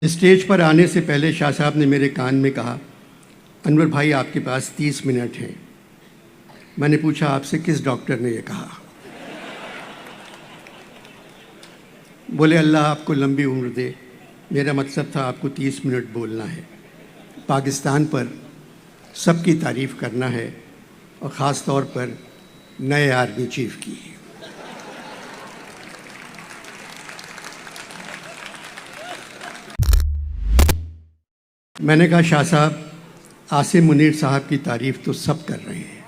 Stage पर आने से पहले शाह साहब ने मेरे कान में कहा, अनवर भाई आपके पास 30 मिनट हैं। मैंने पूछा, आपसे किस डॉक्टर ने ये कहा? बोले, अल्लाह आपको लंबी उम्र दे। मेरा मतलब था आपको 30 मिनट बोलना है, पाकिस्तान पर सबकी तारीफ़ करना है और ख़ास तौर पर नए आर्मी चीफ की। मैंने कहा, शाह साहब, आसिम मुनीर साहब की तारीफ़ तो सब कर रहे हैं,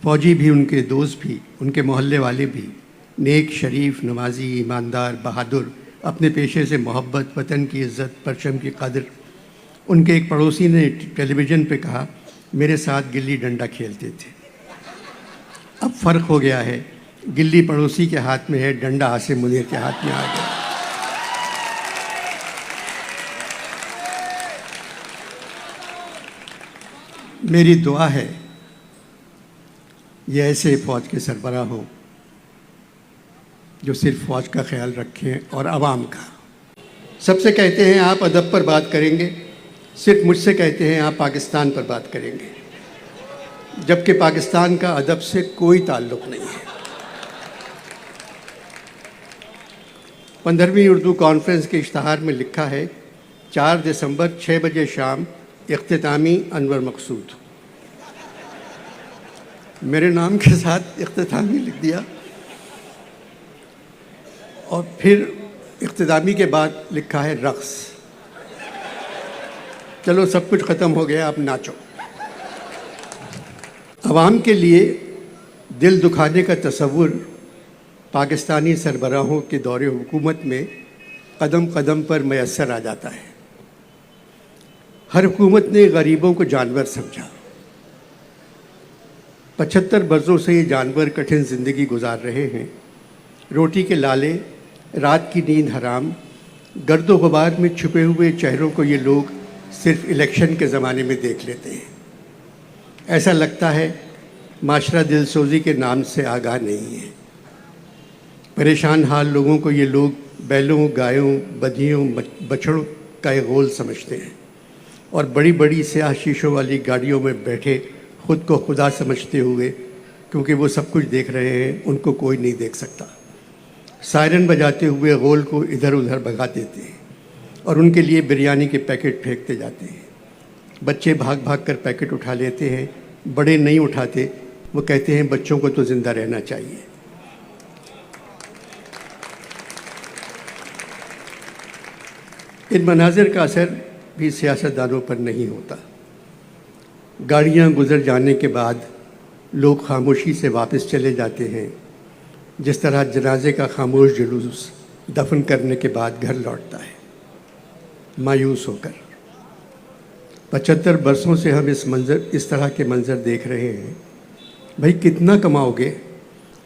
फ़ौजी भी, उनके दोस्त भी, उनके मोहल्ले वाले भी, नेक, शरीफ, नमाजी, ईमानदार, बहादुर, अपने पेशे से मोहब्बत, वतन की इज़्ज़त, परचम की कदर। उनके एक पड़ोसी ने टेलीविज़न पे कहा, मेरे साथ गिल्ली डंडा खेलते थे। अब फ़र्क हो गया है, गिल्ली पड़ोसी के हाथ में है, डंडा आसिम मुनीर के हाथ में आ गया। मेरी दुआ है ये ऐसे फ़ौज के सरबराह हों जो सिर्फ फ़ौज का ख्याल रखें और आवाम का। सबसे कहते हैं आप अदब पर बात करेंगे, सिर्फ मुझसे कहते हैं आप पाकिस्तान पर बात करेंगे, जबकि पाकिस्तान का अदब से कोई ताल्लुक़ नहीं है। 15वीं उर्दू कॉन्फ्रेंस के इश्तहार में लिखा है, 4 दिसंबर 6 बजे शाम इख्तितामी अनवर मकसूद। मेरे नाम के साथ इख्तितामी लिख दिया और फिर इख्तितामी के बाद लिखा है रक़्स। चलो, सब कुछ ख़त्म हो गया, अब नाचो। अवाम के लिए दिल दुखाने का तसव्वुर पाकिस्तानी सरबराहों के दौरे हुकूमत में कदम कदम पर मैसर आ जाता है। हर हुकूमत ने गरीबों को जानवर समझा। 75 बरसों से ये जानवर कठिन ज़िंदगी गुजार रहे हैं। रोटी के लाले, रात की नींद हराम, गर्दो गुबार में छुपे हुए चेहरों को ये लोग सिर्फ इलेक्शन के ज़माने में देख लेते हैं। ऐसा लगता है माशरा दिलसोज़ी के नाम से आगाह नहीं है। परेशान हाल लोगों को ये लोग बैलों, गायों, बधियों, बछड़ों का एक गोल समझते हैं और बड़ी बड़ी स्याह शीशों वाली गाड़ियों में बैठे खुद को खुदा समझते हुए, क्योंकि वो सब कुछ देख रहे हैं, उनको कोई नहीं देख सकता, सायरन बजाते हुए गोल को इधर उधर भगा देते हैं और उनके लिए बिरयानी के पैकेट फेंकते जाते हैं। बच्चे भाग भाग कर पैकेट उठा लेते हैं, बड़े नहीं उठाते। वो कहते हैं बच्चों को तो ज़िंदा रहना चाहिए। इन मनाजिर का असर भी सियासतदानों पर नहीं होता। गाड़ियाँ गुजर जाने के बाद लोग खामोशी से वापस चले जाते हैं, जिस तरह जनाजे का खामोश जुलूस दफन करने के बाद घर लौटता है मायूस होकर। 75 बरसों से हम इस तरह के मंज़र देख रहे हैं। भाई, कितना कमाओगे,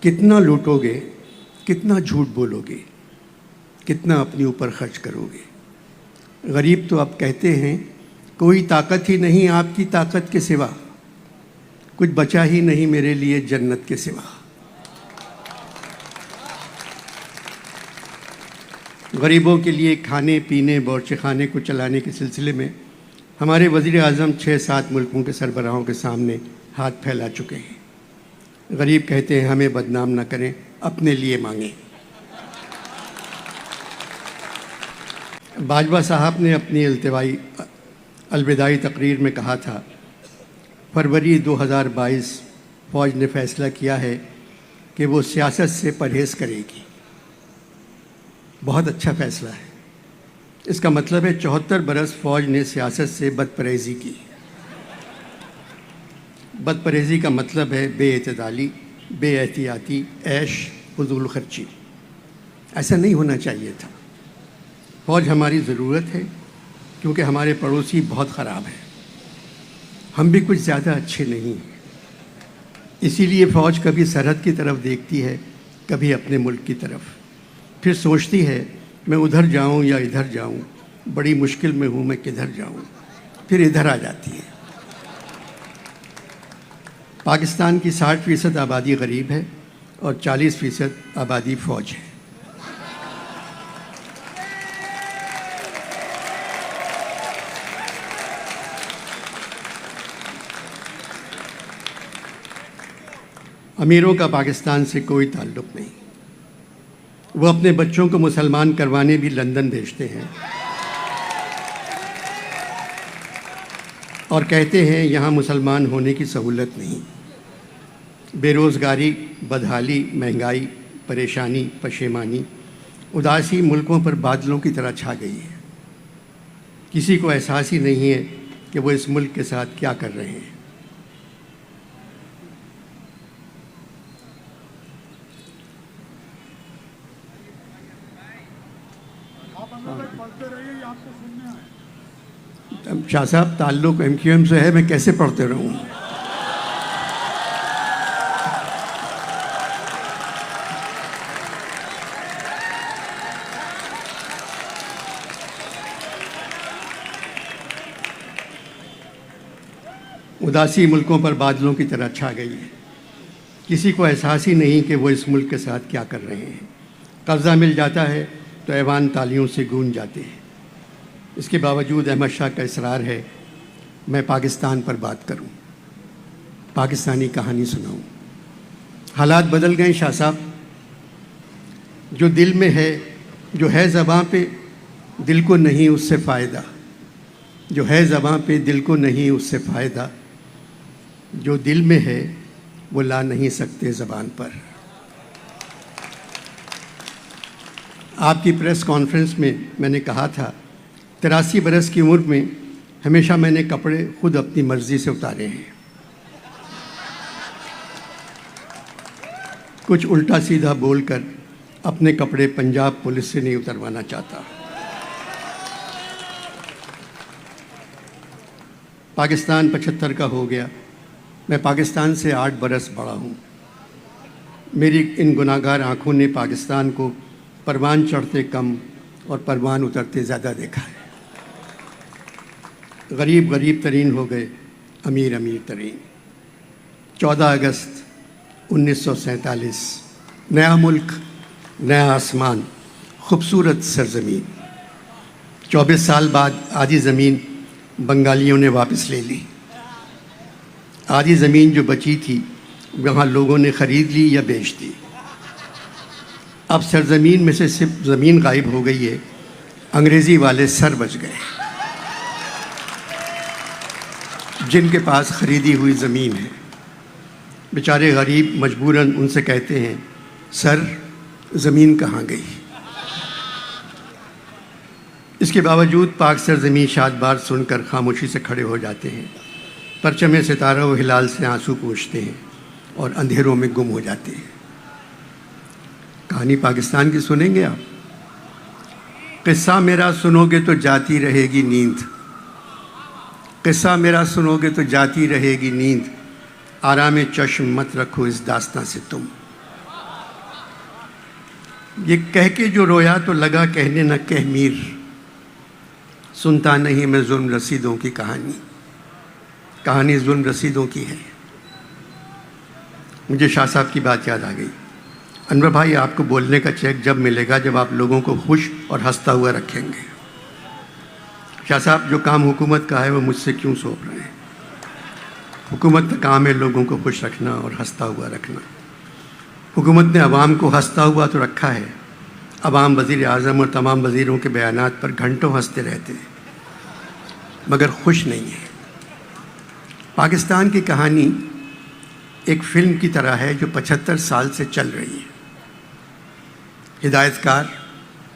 कितना लूटोगे, कितना झूठ बोलोगे, कितना अपने ऊपर खर्च करोगे? गरीब तो अब कहते हैं, कोई ताकत ही नहीं आपकी ताकत के सिवा, कुछ बचा ही नहीं मेरे लिए जन्नत के सिवा। गरीबों के लिए खाने पीने, बावर्ची खाने को चलाने के सिलसिले में हमारे वज़ीर आज़म 6-7 मुल्कों के सरबराहों के सामने हाथ फैला चुके हैं। गरीब कहते हैं, हमें बदनाम ना करें, अपने लिए मांगें। बाजवा साहब ने अपनी अलविदाई तकरीर में कहा था, फरवरी 2022 फ़ौज ने फ़ैसला किया है कि वो सियासत से परहेज़ करेगी। बहुत अच्छा फ़ैसला है। इसका मतलब है 74 बरस फ़ौज ने सियासत से बदपरहेज़ी की। बदपरहेज़ी का मतलब है बेइतदाली, बेएहतियाती, ऐश, फजूल खर्ची। ऐसा नहीं होना चाहिए था। फ़ौज हमारी ज़रूरत है क्योंकि हमारे पड़ोसी बहुत ख़राब हैं, हम भी कुछ ज़्यादा अच्छे नहीं हैं। इसीलिए फ़ौज कभी सरहद की तरफ देखती है, कभी अपने मुल्क की तरफ, फिर सोचती है मैं उधर जाऊं या इधर जाऊं, बड़ी मुश्किल में हूं, मैं किधर जाऊं, फिर इधर आ जाती है। पाकिस्तान की 60% आबादी गरीब है और 40% आबादी फ़ौज है। अमीरों का पाकिस्तान से कोई ताल्लुक़ नहीं। वो अपने बच्चों को मुसलमान करवाने भी लंदन भेजते हैं और कहते हैं यहाँ मुसलमान होने की सहूलत नहीं। बेरोज़गारी, बदहाली, महंगाई, परेशानी, पशेमानी, उदासी मुल्कों पर बादलों की तरह छा गई है। किसी को एहसास ही नहीं है कि वो इस मुल्क के साथ क्या कर रहे हैं। शाह साहब, ताल्लुक़ MQM से है, मैं कैसे पढ़ते रहूँ? उदासी मुल्कों पर बादलों की तरह छा गई है। किसी को एहसास ही नहीं कि वो इस मुल्क के साथ क्या कर रहे हैं। कब्ज़ा मिल जाता है तो ऐवान तालियों से गूंज जाते हैं। इसके बावजूद अहमद शाह का इसरार है मैं पाकिस्तान पर बात करूं, पाकिस्तानी कहानी सुनाऊं। हालात बदल गए शाह साहब। जो दिल में है, जो है ज़बां पे, दिल को नहीं उससे फ़ायदा। जो है ज़बां पे, दिल को नहीं उससे फ़ायदा। जो दिल में है वो ला नहीं सकते ज़बान पर। आपकी प्रेस कॉन्फ्रेंस में मैंने कहा था 83 बरस की उम्र में हमेशा मैंने कपड़े खुद अपनी मर्ज़ी से उतारे हैं। कुछ उल्टा सीधा बोलकर अपने कपड़े पंजाब पुलिस से नहीं उतरवाना चाहता। पाकिस्तान 75 का हो गया। मैं पाकिस्तान से 8 बरस बड़ा हूँ। मेरी इन गुनाहगार आँखों ने पाकिस्तान को परवान चढ़ते कम और परवान उतरते ज़्यादा देखा है। गरीब गरीब तरीन हो गए, अमीर अमीर तरीन। 14 अगस्त 1947, नया मुल्क, नया आसमान, खूबसूरत सरजमीन। 24 साल बाद आधी ज़मीन बंगालियों ने वापस ले ली। आधी ज़मीन जो बची थी वहाँ लोगों ने ख़रीद ली या बेच दी। अब सरजमीन में से सिर्फ ज़मीन गायब हो गई है, अंग्रेज़ी वाले सर बच गए। जिनके पास ख़रीदी हुई ज़मीन है, बेचारे गरीब मजबूरन उनसे कहते हैं, सर ज़मीन कहाँ गई? इसके बावजूद पाक सरज़मीं शाद बार सुनकर खामोशी से खड़े हो जाते हैं। परचम सितारा व हिलाल से आंसू पोंछते हैं और अंधेरों में गुम हो जाते हैं। कहानी पाकिस्तान की सुनेंगे आप? किस्सा मेरा सुनोगे तो जाती रहेगी नींद। किस्सा मेरा सुनोगे तो जाती रहेगी नींद। आराम चश्म मत रखो इस दास्तां से तुम। ये कह के जो रोया तो लगा कहने न कह मीर। सुनता नहीं मैं जुल्म रसीदों की कहानी। कहानी जुल्म रसीदों की है। मुझे शाह साहब की बात याद आ गई। अनवर भाई, आपको बोलने का चेक जब मिलेगा जब आप लोगों को खुश और हंसता हुआ रखेंगे। शाह साहब, जो काम हुकूमत का है वो मुझसे क्यों सौंप रहे हैं? हुकूमत का काम है लोगों को खुश रखना और हंसता हुआ रखना। हुकूमत ने अवाम को हंसता हुआ तो रखा है। अवाम वज़ीर आज़म और तमाम वज़ीरों के बयानात पर घंटों हंसते रहते हैं मगर खुश नहीं है। पाकिस्तान की कहानी एक फ़िल्म की तरह है जो 75 साल से चल रही है। हिदायतकार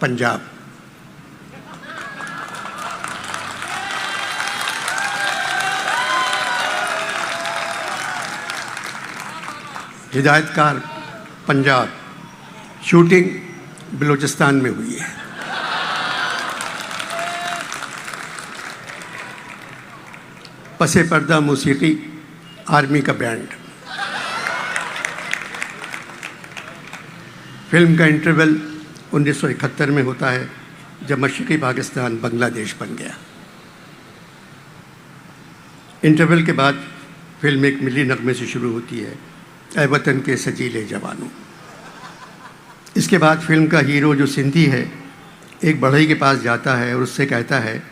पंजाब। हिदायतकार पंजाब शूटिंग बलूचिस्तान में हुई है। पसे पर्दा मौसीकी, आर्मी का बैंड। फिल्म का इंटरवल 1971 में होता है जब मशरक़ी पाकिस्तान बांग्लादेश बन गया। इंटरवल के बाद फिल्म एक मिली नगमे से शुरू होती है, ऐ वतन के सजीले जवानों। इसके बाद फिल्म का हीरो जो सिंधी है एक बढ़ई के पास जाता है और उससे कहता है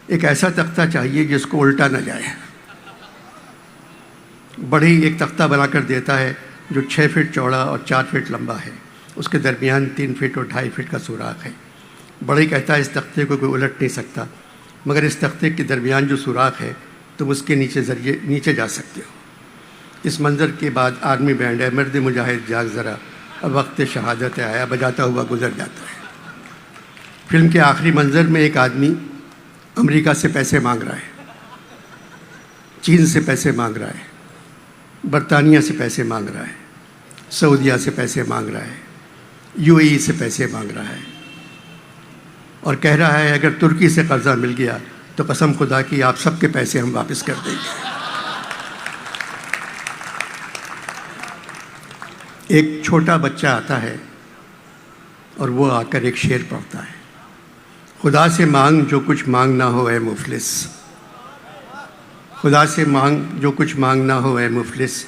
एक ऐसा तख्ता चाहिए जिसको उल्टा न जाए। बढ़ई एक तख्ता बनाकर देता है जो 6 फीट चौड़ा और 4 फीट लंबा है। उसके दरमियान 3 फीट और 2.5 फीट का सुराख है। बड़े कहता है इस तख्ते को कोई उलट नहीं सकता, मगर इस तख्ते के दरमियान जो सुराख है तुम उसके नीचे जा सकते हो। इस मंज़र के बाद आर्मी बैंड है मर्द मुजाहिद जाग ज़रा, अब वक्त शहादत आया बजाता हुआ गुजर जाता है। फिल्म के आखिरी मंज़र में एक आदमी अमेरिका से पैसे मांग रहा है, चीन से पैसे मांग रहा है, बरतानिया से पैसे मांग रहा है, सऊदीया से पैसे मांग रहा है, यूएई से पैसे मांग रहा है और कह रहा है अगर तुर्की से कर्जा मिल गया तो कसम खुदा की आप सबके पैसे हम वापस कर देंगे। एक छोटा बच्चा आता है और वो आकर एक शेर पढ़ता है, खुदा से मांग जो कुछ मांग ना हो ऐ मुफलिस, खुदा से मांग जो कुछ मांग ना हो ऐ मुफलिस,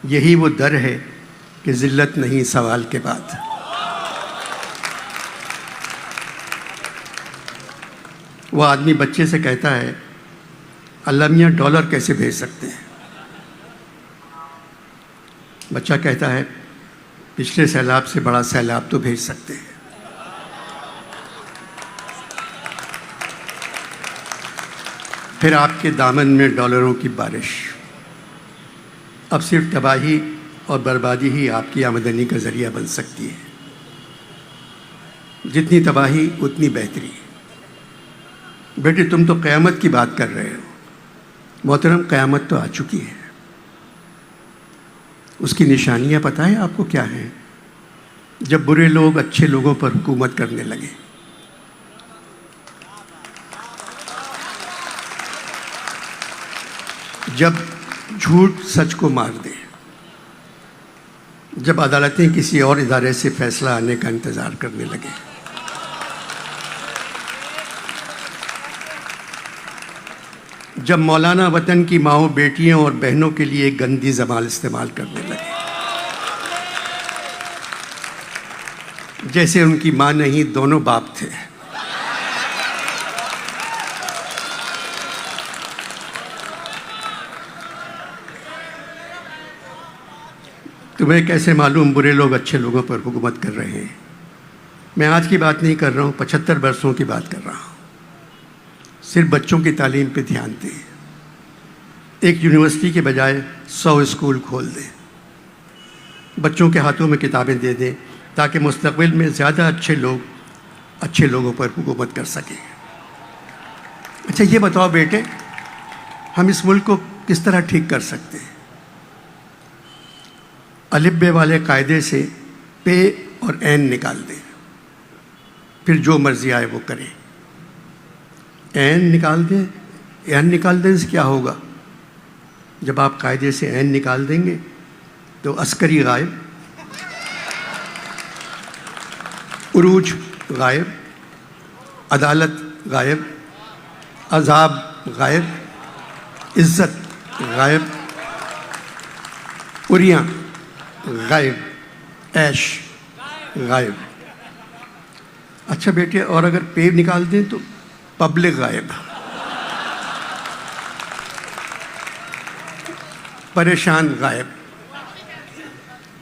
यही वो दर है कि ज़िल्लत नहीं सवाल के बाद। वो आदमी बच्चे से कहता है अल्लाह मियाँ डॉलर कैसे भेज सकते हैं? बच्चा कहता है पिछले सैलाब से बड़ा सैलाब तो भेज सकते हैं। फिर आपके दामन में डॉलरों की बारिश। अब सिर्फ तबाही और बर्बादी ही आपकी आमदनी का ज़रिया बन सकती है। जितनी तबाही उतनी बेहतरी। बेटे तुम तो क़यामत की बात कर रहे हो। मोहतरम क़यामत तो आ चुकी है। उसकी निशानियाँ पता है आपको क्या हैं? जब बुरे लोग अच्छे लोगों पर हुकूमत करने लगे, जब झूठ सच को मार दे, जब अदालतें किसी और इदारे से फैसला आने का इंतज़ार करने लगे, जब मौलाना वतन की माओ बेटियों और बहनों के लिए गंदी ज़बान इस्तेमाल करने लगे, जैसे उनकी माँ नहीं दोनों बाप थे। तुम्हें कैसे मालूम बुरे लोग अच्छे लोगों पर हुकूमत कर रहे हैं? मैं आज की बात नहीं कर रहा हूँ, 75 वर्षों की बात कर रहा हूँ। सिर्फ बच्चों की तालीम पे ध्यान दें। एक यूनिवर्सिटी के बजाय 100 स्कूल खोल दें। बच्चों के हाथों में किताबें दे दें ताकि मुस्तक़बिल में ज़्यादा अच्छे लोग अच्छे लोगों पर हुकूमत कर सकें। अच्छा ये बताओ बेटे, हम इस मुल्क को किस तरह ठीक कर सकते हैं? अलिफ बे वाले कायदे से पे और एन निकाल दें, फिर जो मर्जी आए वो करें। एन निकाल दें, एन निकाल दें से क्या होगा? जब आप कायदे से एन निकाल देंगे तो अस्करी गायब, उरूज गायब, अदालत गायब, अजाब गायब, इज़्ज़त गायब, उरियाँ गायब, ऐश गायब। अच्छा बेटे, और अगर पे निकाल दें तो पब्लिक गायब, परेशान गायब,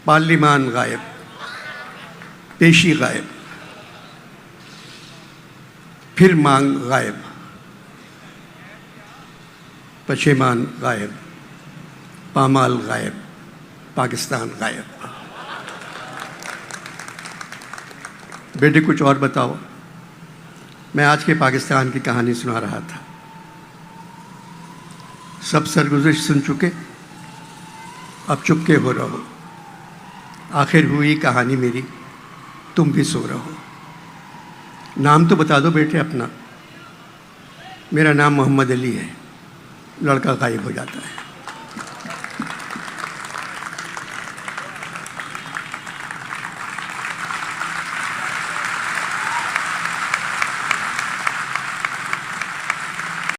पार्लिमान गायब, पेशी गायब, फिर मांग गायब, पशेमान गायब, पामाल गायब, पाकिस्तान गायब। बेटे कुछ और बताओ। मैं आज के पाकिस्तान की कहानी सुना रहा था। सब सरगुज़िश सुन चुके, अब चुपके हो रहो। आखिर हुई कहानी मेरी, तुम भी सो रहो। नाम तो बता दो बेटे अपना। मेरा नाम मोहम्मद अली है। लड़का गायब हो जाता है।